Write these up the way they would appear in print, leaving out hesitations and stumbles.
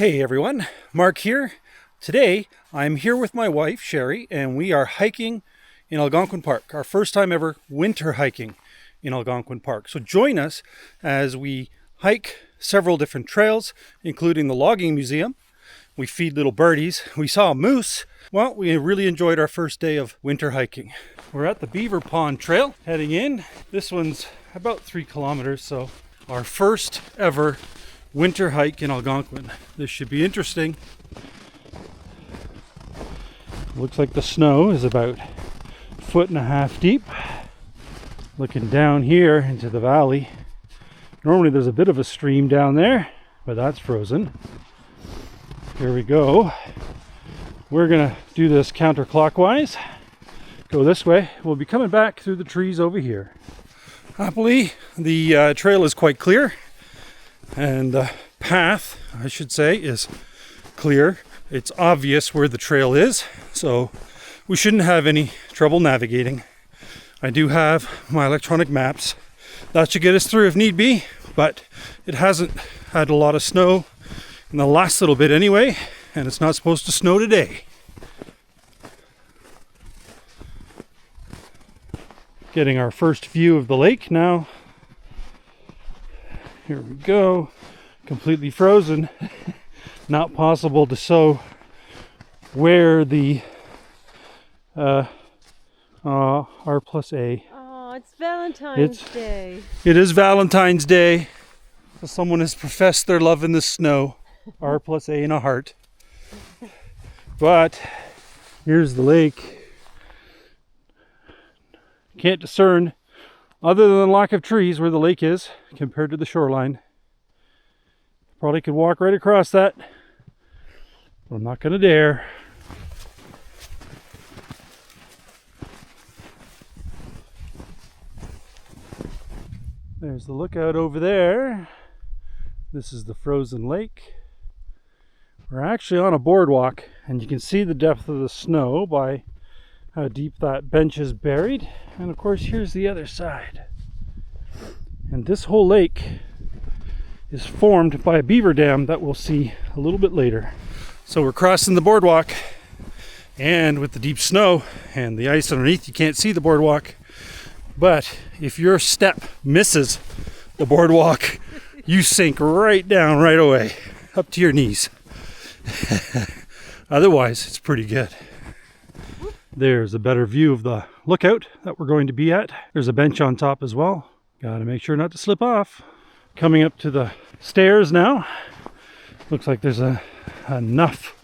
Hey everyone, Mark here. Today I'm here with my wife Sherry and we are hiking in Algonquin Park. Our first time ever winter hiking in Algonquin Park. So join us as we hike several different trails, including the Logging Museum. We feed little birdies. We saw a moose. Well, we really enjoyed our first day of winter hiking. We're at the Beaver Pond Trail heading in. This one's about 3 kilometers, so our first ever winter hike in Algonquin. This should be interesting. Looks like the snow is about 1.5 feet deep. Looking down here into the valley. Normally there's a bit of a stream down there, but that's frozen. Here we go. We're gonna do this counterclockwise. Go this way. We'll be coming back through the trees over here. Happily, the trail is quite clear. And the path, I should say, is clear. It's obvious where the trail is, so we shouldn't have any trouble navigating. I do have my electronic maps. That should get us through if need be, but it hasn't had a lot of snow in the last little bit anyway, and it's not supposed to snow today. Getting our first view of the lake now. Here we go, completely frozen. Not possible to show where the R+A. Oh, it's Valentine's Day. It is Valentine's Day. So someone has professed their love in the snow. R+A in a heart. But here's the lake. Can't discern, other than the lack of trees, where the lake is compared to the shoreline. Probably could walk right across that, but I'm not going to dare. There's the lookout over there. This is the frozen lake. We're actually on a boardwalk, and you can see the depth of the snow by how deep that bench is buried. And of course, here's the other side. And this whole lake is formed by a beaver dam that we'll see a little bit later. So we're crossing the boardwalk, and with the deep snow and the ice underneath, you can't see the boardwalk. But if your step misses the boardwalk, you sink right down right away, up to your knees. Otherwise, it's pretty good. There's a better view of the lookout that we're going to be at. There's a bench on top as well. Gotta make sure not to slip off. Coming up to the stairs now. Looks like there's enough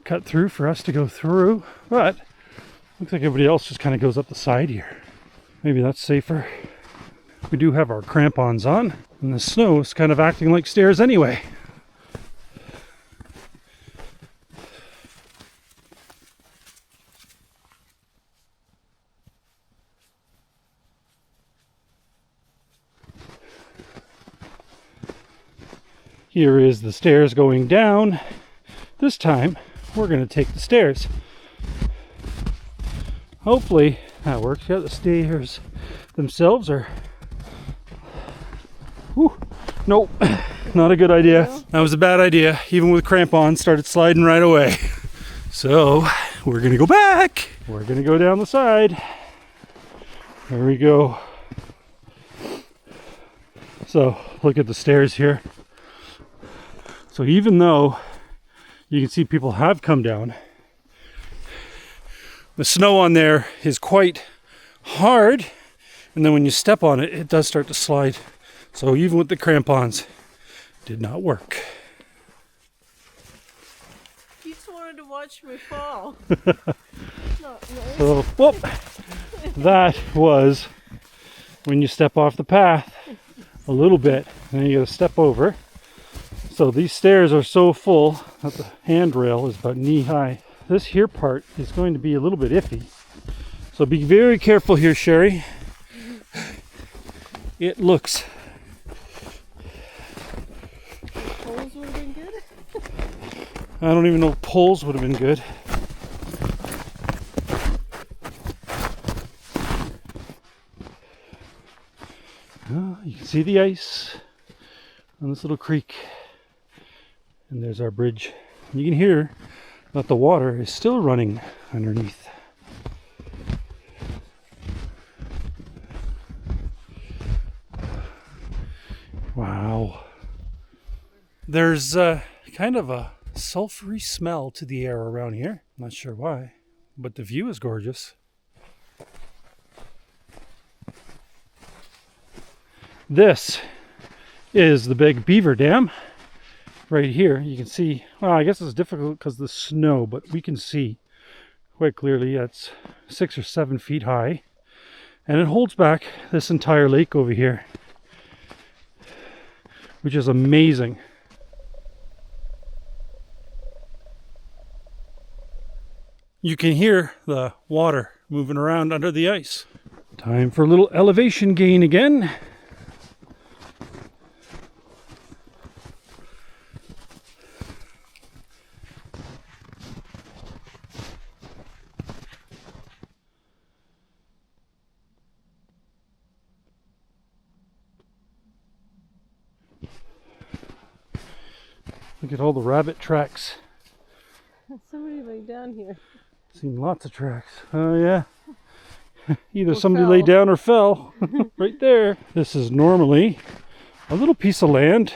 cut through for us to go through, but looks like everybody else just kind of goes up the side here. Maybe that's safer. We do have our crampons on, and the snow is kind of acting like stairs anyway. Here is the stairs going down. This time, we're going to take the stairs. Hopefully that works. Yeah, the stairs themselves are... Whew. Nope, not a good idea. No. That was a bad idea. Even with crampons, started sliding right away. So, we're going to go back. We're going to go down the side. There we go. So, look at the stairs here. So even though you can see people have come down, the snow on there is quite hard, and then when you step on it, it does start to slide. So even with the crampons, did not work. You just wanted to watch me fall. Not nice. So, whoop! That was when you step off the path a little bit, and then you gotta step over. So these stairs are so full that the handrail is about knee high. This here part is going to be a little bit iffy. So be very careful here, Sherry. It looks... Poles would have been good? I don't even know if poles would have been good. Oh, you can see the ice on this little creek. And there's our bridge. You can hear that the water is still running underneath. Wow. There's kind of a sulfury smell to the air around here. Not sure why, but the view is gorgeous. This is the big Beaver Dam. Right here, you can see, well, I guess it's difficult because of the snow, but we can see quite clearly it's 6 or 7 feet high. And it holds back this entire lake over here, which is amazing. You can hear the water moving around under the ice. Time for a little elevation gain again. Look at all the rabbit tracks. Somebody lay down here. Seen lots of tracks. Oh yeah. Either Or somebody fell. lay down or fell. Right there. This is normally a little piece of land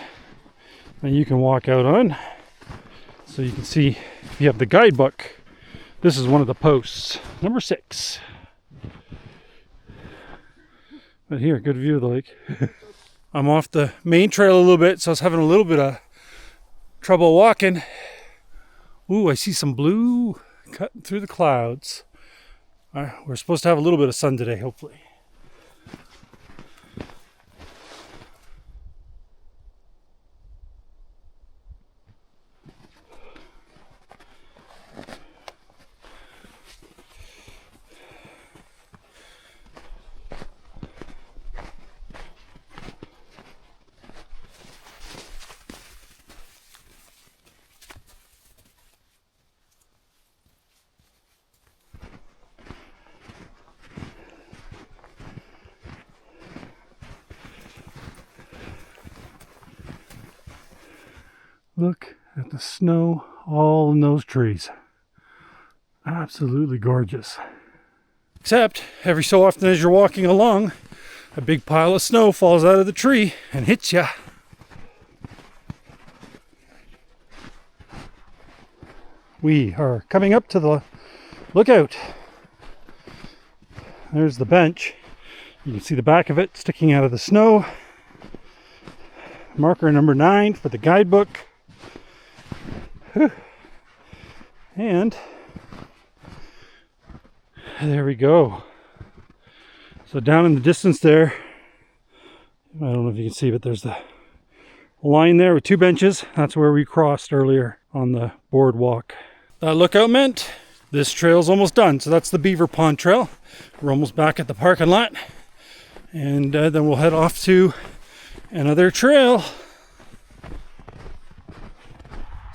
that you can walk out on. So you can see, if you have the guidebook, this is one of the posts. Number 6. But here, good view of the lake. I'm off the main trail a little bit, so I was having a little bit of trouble walking. Ooh, I see some blue cutting through the clouds. We're supposed to have a little bit of sun today, hopefully. Look at the snow all in those trees. Absolutely gorgeous. Except every so often as you're walking along, a big pile of snow falls out of the tree and hits ya. We are coming up to the lookout. There's the bench. You can see the back of it sticking out of the snow. Marker number 9 for the guidebook. Whew. And there we go. So down in the distance there, I don't know if you can see, but there's the line there with 2 benches. That's where we crossed earlier on the boardwalk. That lookout meant this trail's almost done. So that's the Beaver Pond Trail. We're almost back at the parking lot. And then we'll head off to another trail.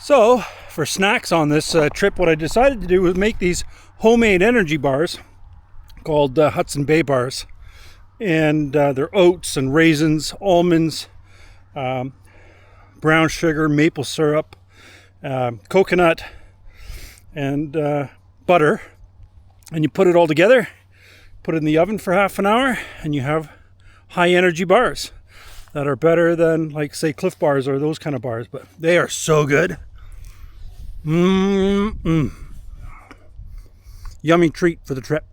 So, for snacks on this trip, what I decided to do was make these homemade energy bars called Hudson Bay bars. And they're oats and raisins, almonds, brown sugar, maple syrup, coconut, and butter. And you put it all together, put it in the oven for half an hour, and you have high energy bars that are better than, like, say, Cliff bars or those kind of bars. But they are so good. Yummy treat for the trip.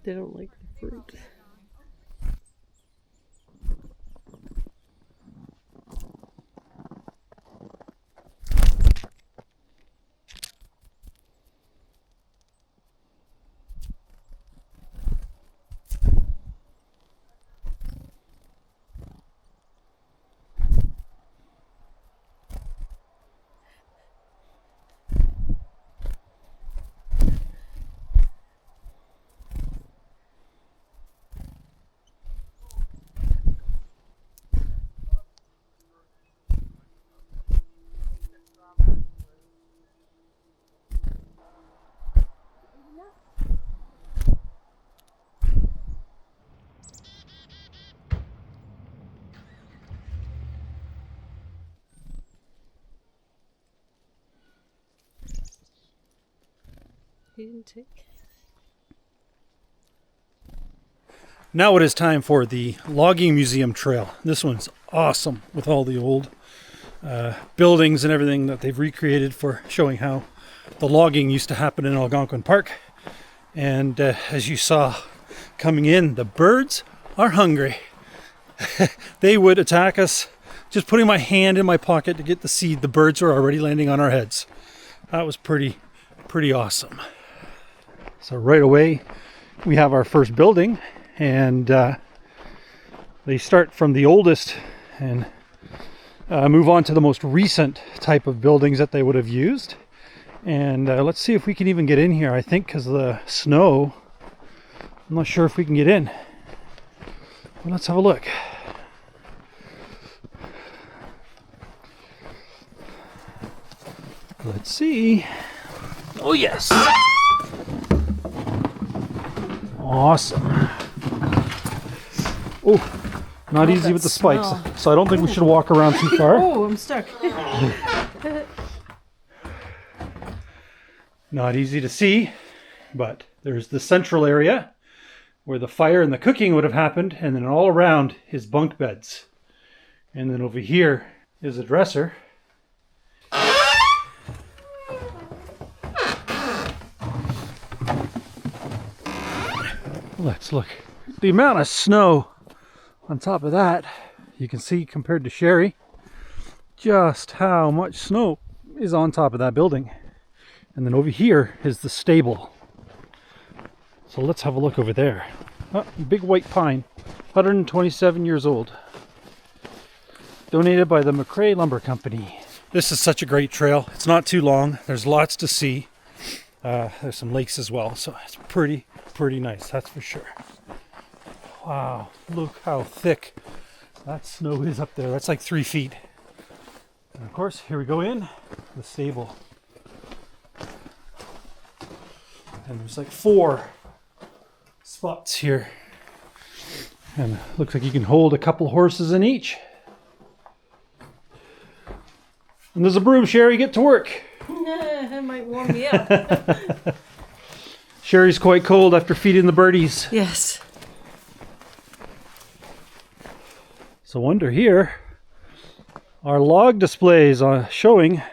They don't like the fruit. he didn't take. Now it is time for the Logging Museum Trail. This one's awesome with all the old buildings and everything that they've recreated for showing how the logging used to happen in Algonquin Park. And as you saw coming in, the birds are hungry. They would attack us. Just putting my hand in my pocket to get the seed, the birds are already landing on our heads. That was pretty awesome. So right away we have our first building, and they start from the oldest and move on to the most recent type of buildings that they would have used. And let's see if we can even get in here. I think because of the snow, I'm not sure if we can get in. But let's have a look. Let's see. Oh yes! Awesome. Oh, not easy with the spikes. So I don't think we should walk around too far. Oh, I'm stuck. Not easy to see, but there's the central area where the fire and the cooking would have happened, and then all around is bunk beds. And then over here is a dresser. Let's look. The amount of snow on top of that, you can see compared to Sherry, just how much snow is on top of that building. And then over here is the stable. So let's have a look over there. Oh, big white pine, 127 years old. Donated by the McRae Lumber Company. This is such a great trail. It's not too long. There's lots to see. There's some lakes as well, so it's pretty nice, that's for sure. Wow, look how thick that snow is up there. That's like 3 feet. And of course, here we go in the stable. And there's like 4 spots here. And it looks like you can hold a couple horses in each. And there's a broom, Sherry, get to work. That might warm me up. Sherry's quite cold after feeding the birdies. Yes. So under here are log displays showing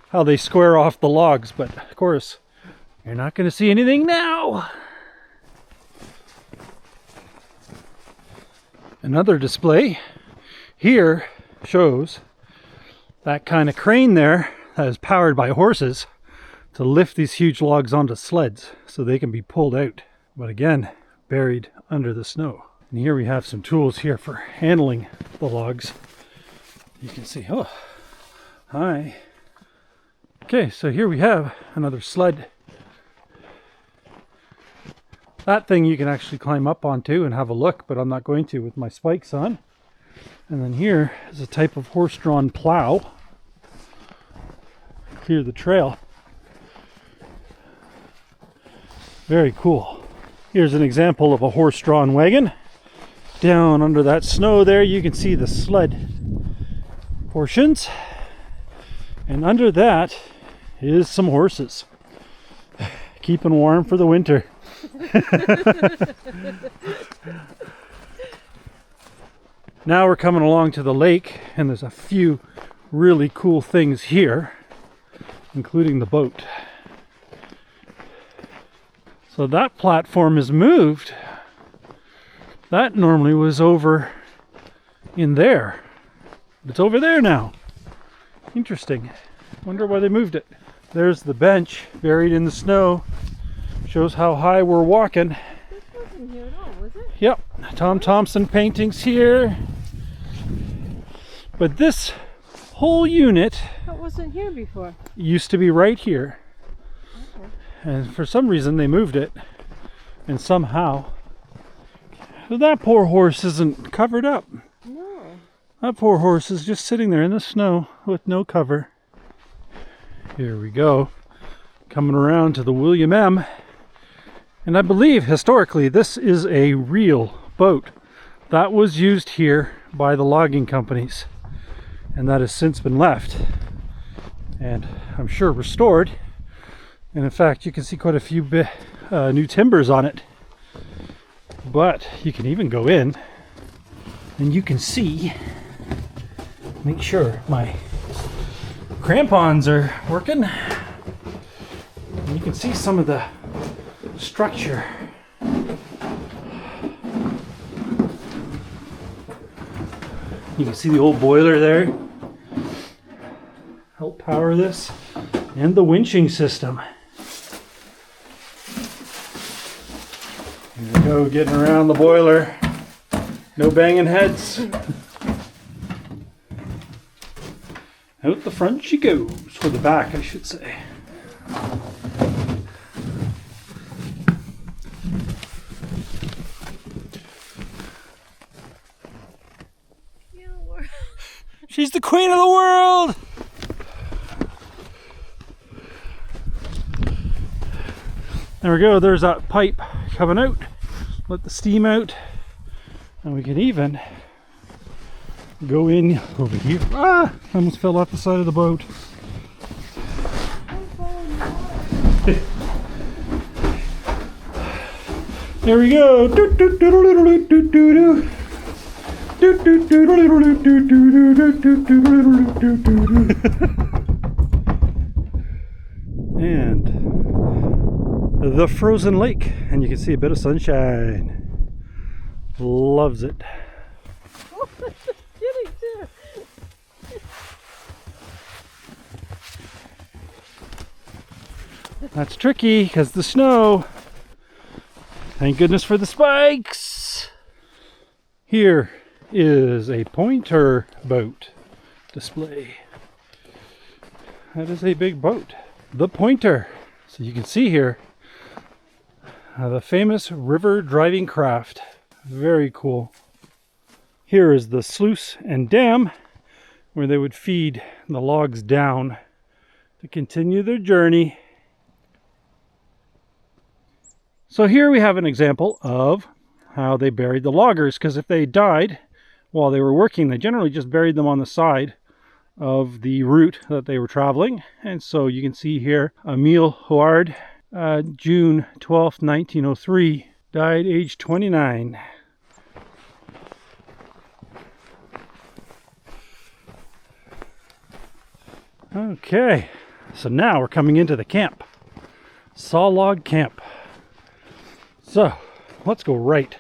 how they square off the logs, but of course you're not going to see anything now. Another display here shows that kind of crane there that is powered by horses to lift these huge logs onto sleds so they can be pulled out, but again buried under the snow. And here we have some tools here for handling the logs. You can see, oh, hi. Okay, so here we have another sled. That thing you can actually climb up onto and have a look, but I'm not going to with my spikes on. And then here is a type of horse-drawn plow. Clear the trail. Very cool. Here's an example of a horse-drawn wagon. Down under that snow there, you can see the sled portions. And under that is some horses. Keeping warm for the winter. Now we're coming along to the lake, and there's a few really cool things here, including the boat. So that platform is moved. That normally was over in there. It's over there now. Interesting. Wonder why they moved it. There's the bench buried in the snow. Shows how high we're walking. This wasn't here at all, was it? Yep. Tom Thompson paintings here. But this whole unit That wasn't here before. used to be right here. Okay. And for some reason they moved it. And somehow. So that poor horse isn't covered up. No. That poor horse is just sitting there in the snow with no cover. Here we go. Coming around to the William M. And I believe historically this is a real boat that was used here by the logging companies. And that has since been left. And I'm sure restored And in fact, you can see quite a few new timbers on it. But you can even go in and you can see, make sure my crampons are working. And you can see some of the structure. You can see the old boiler there. Help power this. And the winching system. Here we go, getting around the boiler. No banging heads. Out the front she goes, or the back I should say. She's the queen of the world! There we go, there's that pipe coming out. Let the steam out. And we can even go in over here. Ah! I almost fell off the side of the boat. There we go. And the frozen lake, and you can see a bit of sunshine. Loves it. That's tricky because the snow. Thank goodness for the spikes. Here is a pointer boat display. That is a big boat. The Pointer. So you can see here the famous river driving craft. Very cool. Here is the sluice and dam where they would feed the logs down to continue their journey. So here we have an example of how they buried the loggers, because if they died while they were working, they generally just buried them on the side of the route that they were traveling. And so you can see here Emile Houard, June 12th, 1903, died age 29. Okay, so now we're coming into the camp. Saw Log Camp. So let's go right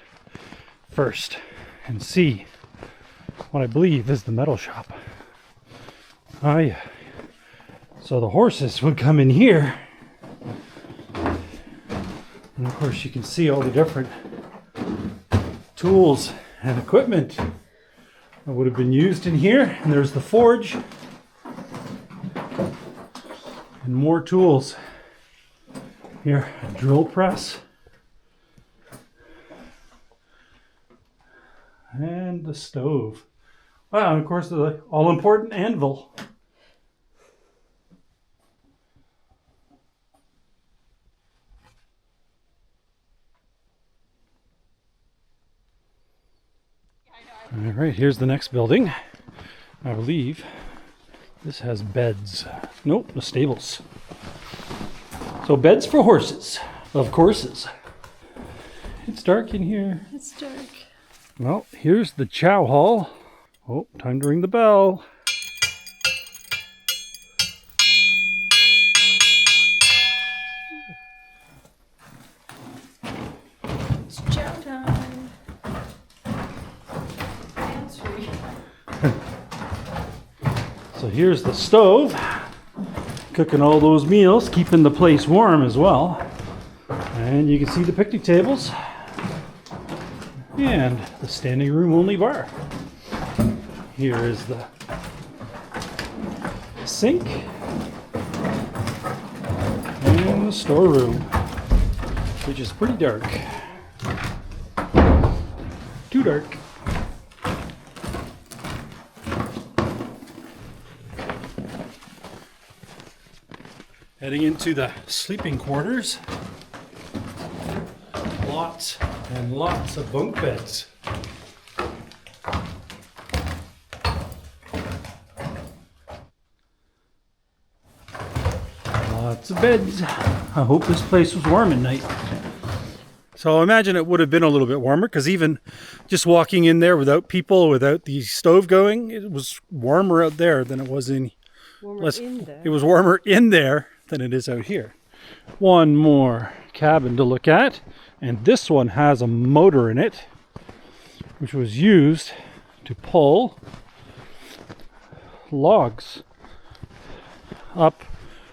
first and see what I believe is the metal shop. Oh yeah. So the horses would come in here. And of course you can see all the different tools and equipment that would have been used in here. And there's the forge. And more tools. Here, a drill press. And the stove. Wow, and of course the all-important anvil. All right, here's the next building. I believe this has beds. Nope, the stables. So beds for horses, of courses. It's dark in here. It's dark. Well, here's the chow hall. Oh, time to ring the bell. It's chow time. Pantry. So here's the stove. Cooking all those meals, keeping the place warm as well. And you can see the picnic tables. And the standing room only bar. Here is the sink and the storeroom, which is pretty dark. Too dark. Heading into the sleeping quarters. Lots and lots of bunk beds. Lots of beds. I hope this place was warm at night. So I imagine it would have been a little bit warmer, because even just walking in there without people, without the stove going, it was warmer out there than it was in... It was warmer in there than it is out here. One more cabin to look at, and this one has a motor in it, which was used to pull logs up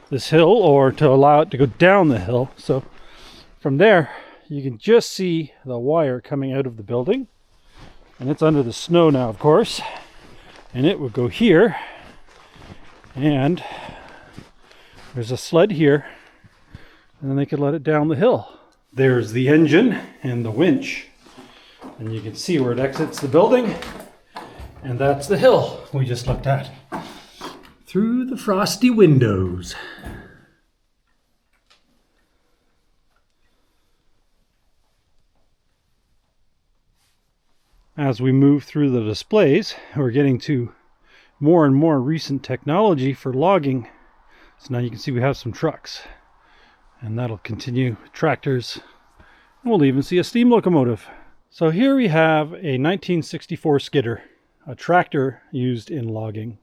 this hill, or to allow it to go down the hill. So from there you can just see the wire coming out of the building, and it's under the snow now, of course, and it would go here, and there's a sled here, and then they could let it down the hill. There's the engine and the winch, and you can see where it exits the building, and that's the hill we just looked at through the frosty windows. As we move through the displays, we're getting to more and more recent technology for logging. So now you can see we have some trucks, and that'll continue, tractors, and we'll even see a steam locomotive. So here we have a 1964 skidder, a tractor used in logging.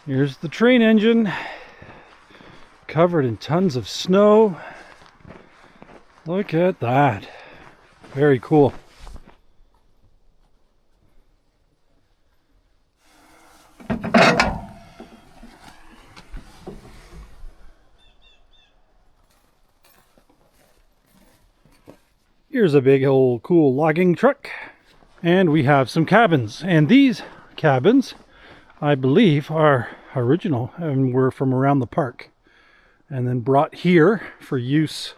Here's the train engine, covered in tons of snow. Look at that. Very cool. Here's a big old cool logging truck, and we have some cabins, and these cabins I believe are original and were from around the park and then brought here for use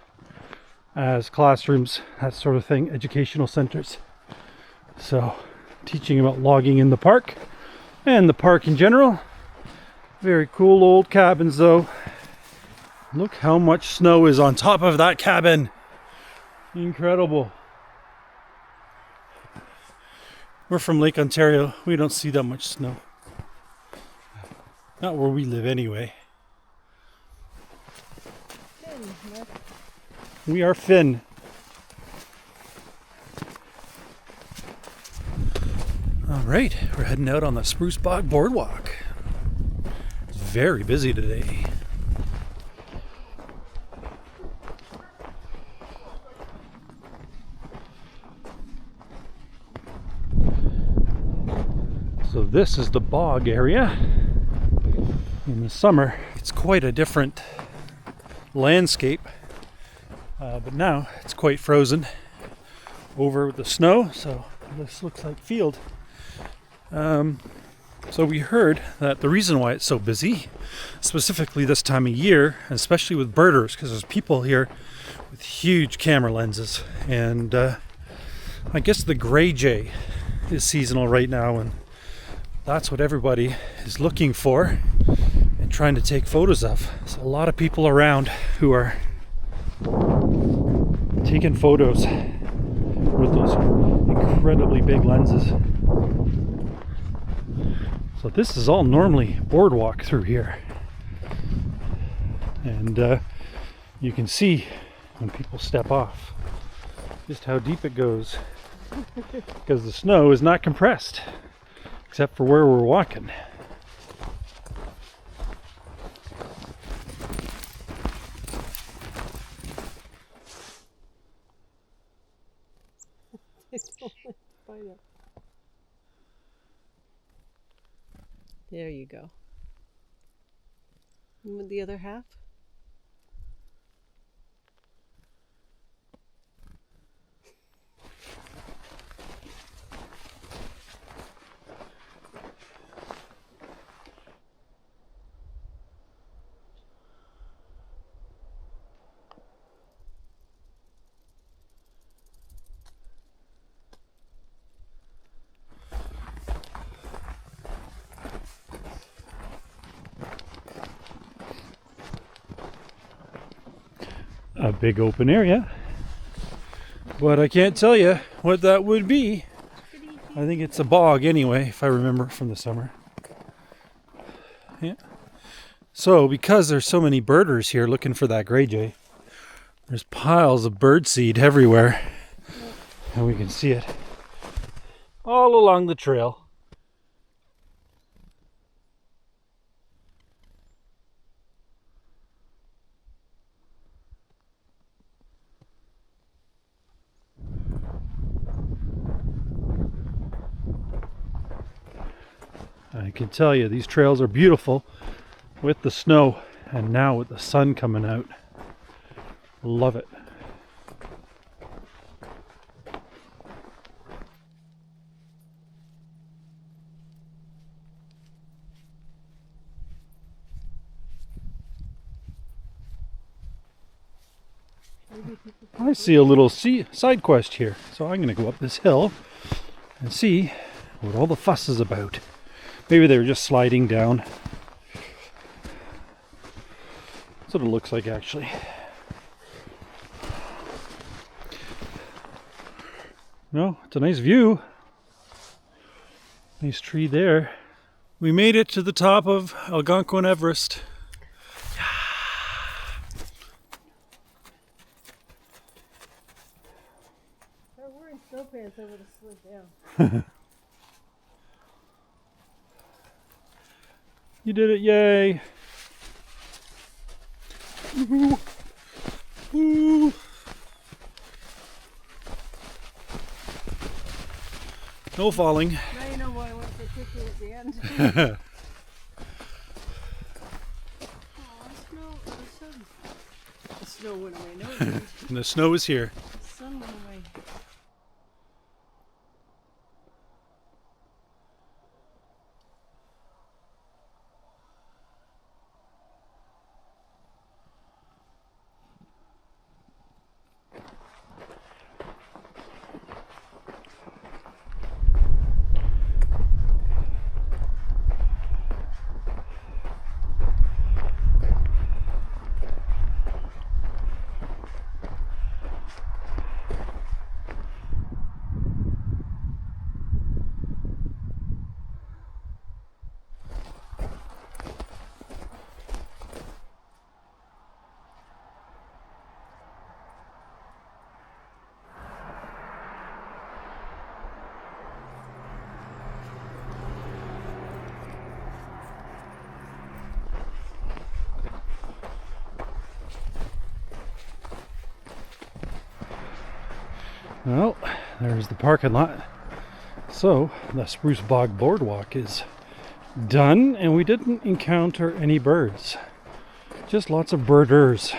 as classrooms, that sort of thing, educational centers. So teaching about logging in the park and the park in general. Very cool old cabins though. Look how much snow is on top of that cabin. Incredible. We're from Lake Ontario. We don't see that much snow. Not where we live anyway. We are Finn. All right, we're heading out on the Spruce Bog Boardwalk. It's very busy today. So this is the bog area. In the summer, it's quite a different landscape, but now it's quite frozen over with the snow, so this looks like field. So we heard that the reason why it's so busy, specifically this time of year, especially with birders, because there's people here with huge camera lenses, and I guess the gray jay is seasonal right now, and that's what everybody is looking for and trying to take photos of. So a lot of people around who are taking photos with those incredibly big lenses. So this is all normally boardwalk through here, and you can see when people step off just how deep it goes, because the snow is not compressed except for where we're walking. There you go. And with the other half? A big open area, but I can't tell you what that would be. I think it's a bog anyway, if I remember from the summer. Yeah, So, because there's so many birders here looking for that gray jay, there's piles of bird seed everywhere. And we can see it all along the trail. I can tell you, these trails are beautiful with the snow and now with the sun coming out. Love it. I see a little side quest here, so I'm going to go up this hill and see what all the fuss is about. Maybe they were just sliding down. That's what it looks like, actually. No, it's a nice view. Nice tree there. We made it to the top of Algonquin Everest. If I were wearing snow pants, I would have slid down. You did it, yay! Woo-hoo. Woo. No falling. Now you know why I went so quickly at the end. The snow went away. No, it didn't. And the snow is here. The sun went away. Well, there's the parking lot. So, the Spruce Bog Boardwalk is done, and we didn't encounter any birds. Just lots of birders.